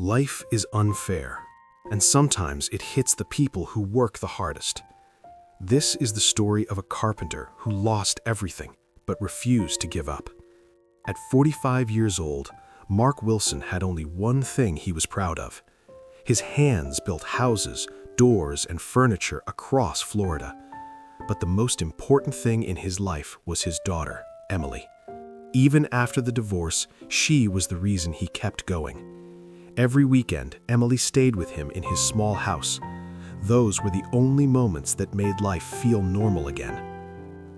Life is unfair, and sometimes it hits the people who work the hardest. This is the story of a carpenter who lost everything but refused to give up. At 45 years old, Mark Wilson had only one thing he was proud of. His hands built houses, doors, and furniture across Florida. But the most important thing in his life was his daughter, Emily. Even after the divorce, she was the reason he kept going. Every weekend, Emily stayed with him in his small house. Those were the only moments that made life feel normal again.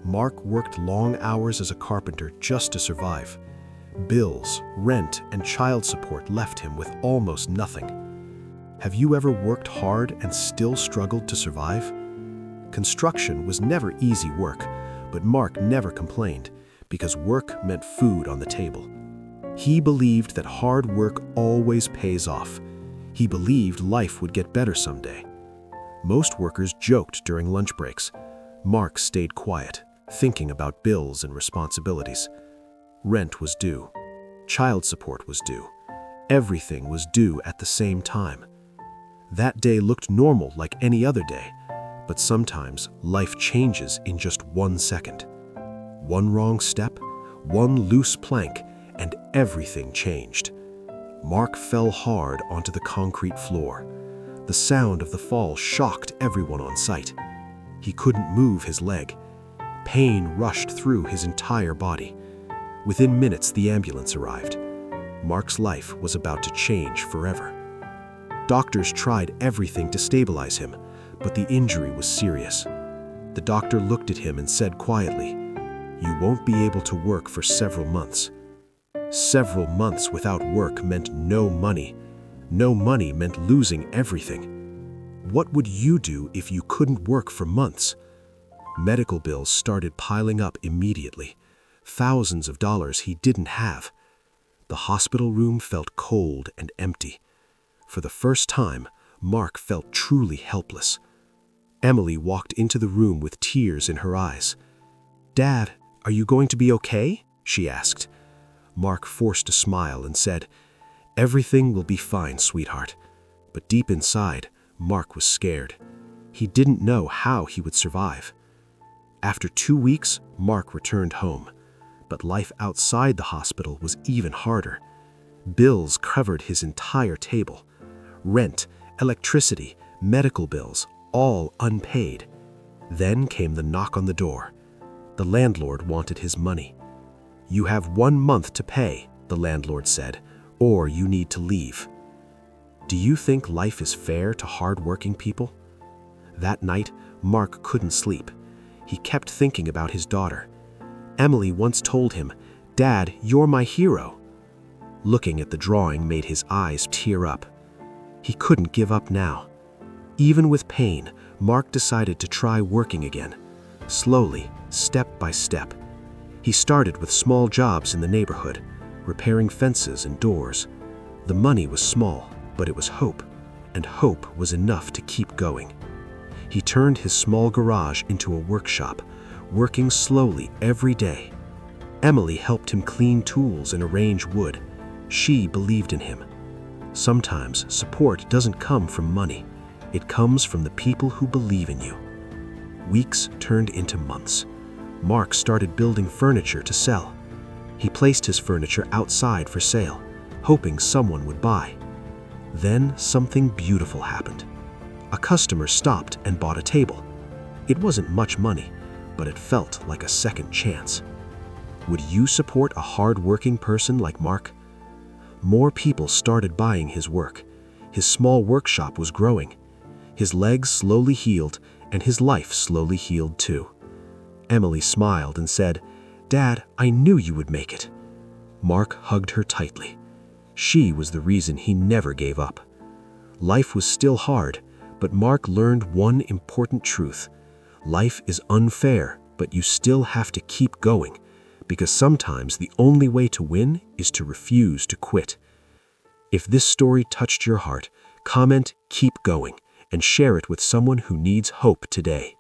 Mark worked long hours as a carpenter just to survive. Bills, rent, and child support left him with almost nothing. Have you ever worked hard and still struggled to survive? Construction was never easy work, but Mark never complained because work meant food on the table. He believed that hard work always pays off. He believed life would get better someday. Most workers joked during lunch breaks. Mark stayed quiet, thinking about bills and responsibilities. Rent was due. Child support was due. Everything was due at the same time. That day looked normal like any other day, but sometimes life changes in just 1 second. One wrong step, one loose plank, and everything changed. Mark fell hard onto the concrete floor. The sound of the fall shocked everyone on site. He couldn't move his leg. Pain rushed through his entire body. Within minutes, the ambulance arrived. Mark's life was about to change forever. Doctors tried everything to stabilize him, but the injury was serious. The doctor looked at him and said quietly, "You won't be able to work for several months." Several months without work meant no money. No money meant losing everything. What would you do if you couldn't work for months? Medical bills started piling up immediately. Thousands of dollars he didn't have. The hospital room felt cold and empty. For the first time, Mark felt truly helpless. Emily walked into the room with tears in her eyes. "Dad, are you going to be okay?" she asked. Mark forced a smile and said, "Everything will be fine, sweetheart." But deep inside, Mark was scared. He didn't know how he would survive. After 2 weeks, Mark returned home. But life outside the hospital was even harder. Bills covered his entire table. Rent, electricity, medical bills, all unpaid. Then came the knock on the door. The landlord wanted his money. "You have 1 month to pay," the landlord said, "or you need to leave." Do you think life is fair to hard-working people? That night, Mark couldn't sleep. He kept thinking about his daughter. Emily once told him, "Dad, you're my hero." Looking at the drawing made his eyes tear up. He couldn't give up now. Even with pain, Mark decided to try working again. Slowly, step by step. He started with small jobs in the neighborhood, repairing fences and doors. The money was small, but it was hope, and hope was enough to keep going. He turned his small garage into a workshop, working slowly every day. Emily helped him clean tools and arrange wood. She believed in him. Sometimes support doesn't come from money. It comes from the people who believe in you. Weeks turned into months. Mark started building furniture to sell. He placed his furniture outside for sale, hoping someone would buy. Then something beautiful happened. A customer stopped and bought a table. It wasn't much money, but it felt like a second chance. Would you support a hard-working person like Mark? More people started buying his work. His small workshop was growing. His legs slowly healed, and his life slowly healed too. Emily smiled and said, "Dad, I knew you would make it." Mark hugged her tightly. She was the reason he never gave up. Life was still hard, but Mark learned one important truth. Life is unfair, but you still have to keep going, because sometimes the only way to win is to refuse to quit. If this story touched your heart, comment "Keep Going" and share it with someone who needs hope today.